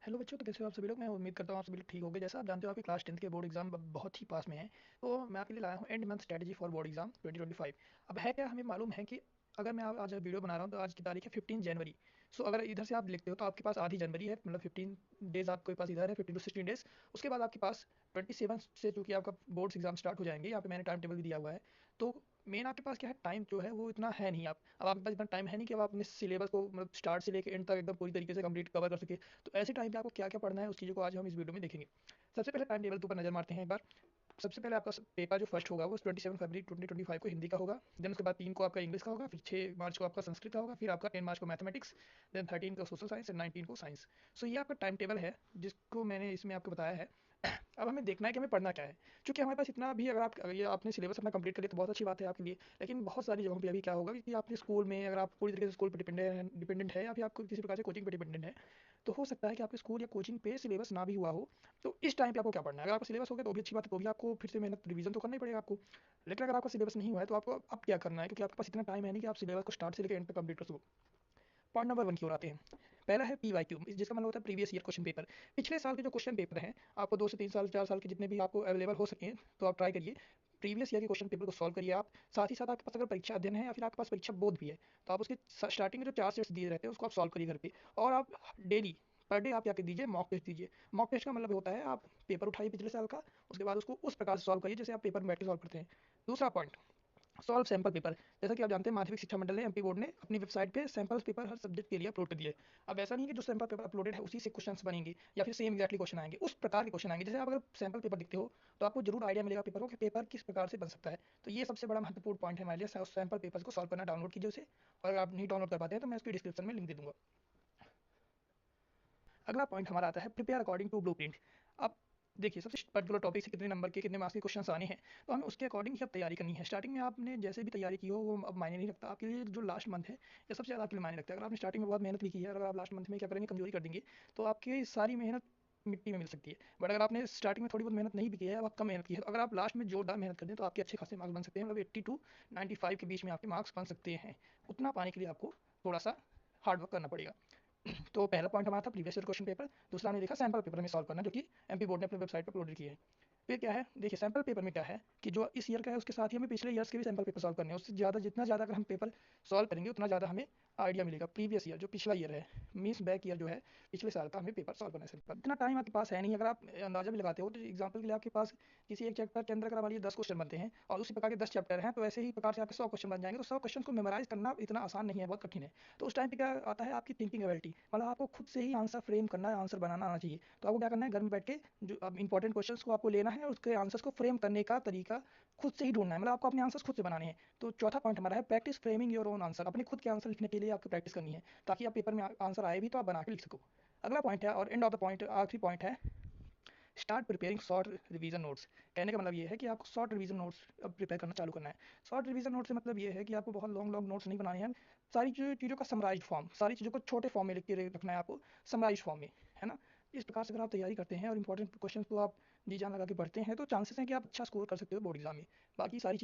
Hello बच्चों, तो कैसे हो आप सभी लोग। मैं उम्मीद करता हूँ आप सभी लोग ठीक होंगे। जैसा आप जानते हो आपके क्लास 10th के बोर्ड एग्जाम बहुत ही पास में है, तो मैं आपके लिए लाया हूँ and month strategy for board exam 2025। अब है क्या, हमें मालूम है कि अगर मैं आज वीडियो बना रहा हूँ तो आज की तारीख है 15 जनवरी। सो अगर इधर से आप लिखते हो तो आपके पास आधी जनवरी है, मतलब 15 डेज आपके पास इधर है, 15 to 16 डेज। उसके बाद आपके पास 27 से चूँकि आपका बोर्ड्स एग्जाम स्टार्ट हो जाएंगे, यहाँ पे मैंने टाइम टेबल भी दिया हुआ है। तो मेन आपके पास क्या है, टाइम जो है वो इतना है नहीं। आप अब आपके पास इतना टाइम है नहीं कि अब आप अपने सिलेबस को मतलब स्टार्ट से लेकर एंड तक एकदम पूरी तरीके से कंप्लीट कवर कर सके। तो ऐसे टाइम पे आपको क्या क्या पढ़ना है उस चीज़ों को आज हम इस वीडियो में देखेंगे। सबसे पहले टाइम टेबल के ऊपर नजर मारते हैं एक बार। सबसे पहले आपका पेपर जो फर्स्ट होगा वो 27 फरवरी 2025 को हिंदी का होगा। देन उसके बाद 3 को आपका इंग्लिश का होगा, फिर 6 मार्च को आपका संस्कृत का होगा, फिर आपका 10 मार्च को मैथमेटिक्स, देन 13 को सोशल साइंस एंड 19 को साइंस। सो ये आपका टाइम टेबल है जिसको मैंने इसमें आपको बताया है। अब हमें देखना है कि हमें पढ़ना क्या है। क्योंकि हमारे पास इतना भी, अगर ये आपने सिलेबस अपना कंप्लीट कर लिया तो बहुत अच्छी बात है आपके लिए। लेकिन बहुत सारी जगहों पे अभी क्या होगा कि आपके स्कूल में अगर आप पूरी तरीके से स्कूल पर डिपेंडेंट है या फिर आपको किसी प्रकार से कोचिंग पर डिपेंडेंट है, तो हो सकता है कि आपके स्कूल या कोचिंग पे सिलेबस ना भी हुआ हो। तो इस टाइम पे आपको क्या पढ़ना है। अगर आपका सिलेबस हो गया तो भी अच्छी बात है, तो भी आपको फिर से मेहनत रिवीजन तो करना ही पड़ेगा आपको। लेकिन अगर आपका सिलेबस नहीं हुआ है तो आपको अब क्या करना है, क्योंकि आपके पास इतना टाइम है नहीं कि आप सिलेबस को स्टार्ट से लेकर एंड तक कंप्लीट कर सको। पॉइंट नंबर 1 की ओर आते हैं। पहला है PYQ, जिसका मतलब होता है प्रीवियस ईयर क्वेश्चन पेपर। पिछले साल के जो क्वेश्चन पेपर हैं, आपको 2 से 3 साल 4 साल के जितने भी आपको अवेलेबल हो सकें, तो आप ट्राई करिए प्रीवियस ईयर के क्वेश्चन पेपर को सॉल्व करिए आप। साथ ही साथ आपके पास अगर परीक्षा अध्ययन है या फिर आपके पास परीक्षा बोध भी है, तो आप उसके स्टार्टिंग के जो 4 सेट्स दिए रहते हैं उसको आप सॉल्व करिए घर पे। और आप डेली पर डे आप क्या कर दीजिए, मॉक टेस्ट दीजिए। मॉक टेस्ट का मतलब होता है आप पेपर उठाइए पिछले साल का, उसके बाद उसको उस प्रकार से सॉल्व करिए जैसे आप पेपर में बैठ के सॉल्व करते हैं। दूसरा पॉइंट, सॉल्व सैंपल पेपर। जैसा कि आप जानते हैं माध्यमिक शिक्षा मंडल ने, एमपी बोर्ड ने अपनी वेबसाइट पे सैंपल पेपर हर सब्जेक्ट के लिए अपलोड कर दिए। अब ऐसा नहीं है कि जो सैंपल पेपर अपलोडेड है उसी से क्वेश्चंस बनेंगे या फिर सेम एग्जैक्टली क्वेश्चन आएंगे, उस प्रकार के क्वेश्चन आएंगे। जैसे आप अगर सैंपल पेपर दिखते हो तो आपको जरूर आइडिया मिलेगा पेपर को कि पेपर किस प्रकार से बन सकता है। तो ये सबसे बड़ा महत्वपूर्ण पॉइंट है हमारे लिए, सैंपल पेपर को सॉल्व करना। डाउनलोड कीजिए उसे, और अगर आप नहीं डाउनलोड कर पाते हैं तो मैं उसकी डिस्क्रिप्शन में लिंक दे दूंगा। अगला पॉइंट हमारा आता है प्रिपेयर अकॉर्डिंग टू ब्लूप्रिंट। अब देखिए, सबसे पर्टिकुलर टॉपिक से कितने नंबर के कितने मार्क्स के क्वेश्चन आने हैं, तो हमें उसके अकॉर्डिंग ही अब तैयारी करनी है। स्टार्टिंग में आपने जैसे भी तैयारी की हो वो अब मायने नहीं रखता आपके लिए। जो लास्ट मंथ है ये सबसे ज़्यादा आपके लिए मायने रखता है। अगर आपने स्टार्टिंग में बहुत मेहनत भी की है और अगर आप लास्ट मंथ में क्या करेंगे, कमजोरी कर देंगे, तो आपकी सारी मेहनत मिट्टी में मिल सकती है। बट अगर आपने स्टार्टिंग में थोड़ी बहुत मेहनत नहीं भी की है, अब आप कम मेहनत की है, तो अगर आप लास्ट में जोरदार मेहनत कर दें तो आपके अच्छे खासे मार्क्स बन सकते हैं। मतलब 80 to 95 के बीच में आपके मार्क्स बन सकते हैं। उतना पाने के लिए आपको थोड़ा सा हार्ड वर्क करना पड़ेगा। तो पहला पॉइंट हमारा था प्रीवियस ईयर क्वेश्चन पेपर। दूसरा हमने देखा सैंपल पेपर में सॉल्व करना, जो कि एमपी बोर्ड ने अपनी वेबसाइट पर अपलोड किया है। फिर क्या है, देखिए सैंपल पेपर में क्या है कि जो इस ईयर का है उसके साथ ही हमें पिछले ईयर्स के भी सैंपल पेपर सॉल्व करने हैं। उससे ज़्यादा, जितना ज़्यादा अगर हम पेपर सॉल्व करेंगे उतना ज़्यादा हमें आइडिया मिलेगा। प्रीवियस ईयर जो पिछला ईयर है, मीन्स बैक ईयर जो है, पिछले साल का हमें पेपर सॉल्व करना है। सिंपल, इतना टाइम आपके पास है नहीं। अगर आप अंदाजा भी लगाते हो तो एग्जाम्पल के लिए आपके पास किसी एक चैप्टर के अंदर अगर हमारे 10 क्वेश्चन बनते हैं और उसी प्रकार के 10 चैप्टर हैं, तो ऐसे ही प्रकार से आपके 100 क्वेश्चन बन जाएंगे। तो 100 क्वेश्चन को मेमोराइज करना इतना आसान नहीं है, बहुत कठिन है। तो उस टाइम पे क्या आता है, आपकी थिंकिंग एबिलिटी, मतलब आपको खुद से ही आंसर फ्रेम करना है, आंसर बनाना आना चाहिए। तो आपको क्या करना है, घर में बैठ के जो अब इंपॉर्टेंट क्वेश्चंस को आपको लेना है और उसके आंसर्स को फ्रेम करने का तरीका खुद से ही ढूंढना है। मतलब आपको अपने आंसर्स खुद से बनाने हैं। तो चौथा पॉइंट हमारा है practice framing your own answer. अपने खुद के आंसर लिखने के लिए आपको प्रैक्टिस करनी है, ताकि आप पेपर में आंसर आए भी तो आप बना के लिख सको। अगला पॉइंट है और एंड ऑफ द पॉइंट, आखिरी पॉइंट है, start preparing short revision notes. कहने का मतलब ये है कि आपको शॉर्ट रिवीजन नोट्स अब प्रिपेयर करना चालू करना है। शॉर्ट रिवीजन नोट से मतलब ये है कि आपको बहुत लॉन्ग लॉन्ग नोट्स नहीं बनाने हैं। सारी चीज़ों का समराइज्ड फॉर्म, सारी चीज़ों को छोटे फॉर्म में लिख के रखना है आपको, समराइज्ड फॉर्म में, है ना। इस प्रकार से अगर आप तैयारी करते हैं और इंपॉर्टेंट क्वेश्चन को आप जी जान लगा के पढ़ते हैं, तो चांसेस हैं कि आप अच्छा स्कोर कर सकते हो बोर्ड एग्जाम में। बाकी सारी चीज़ें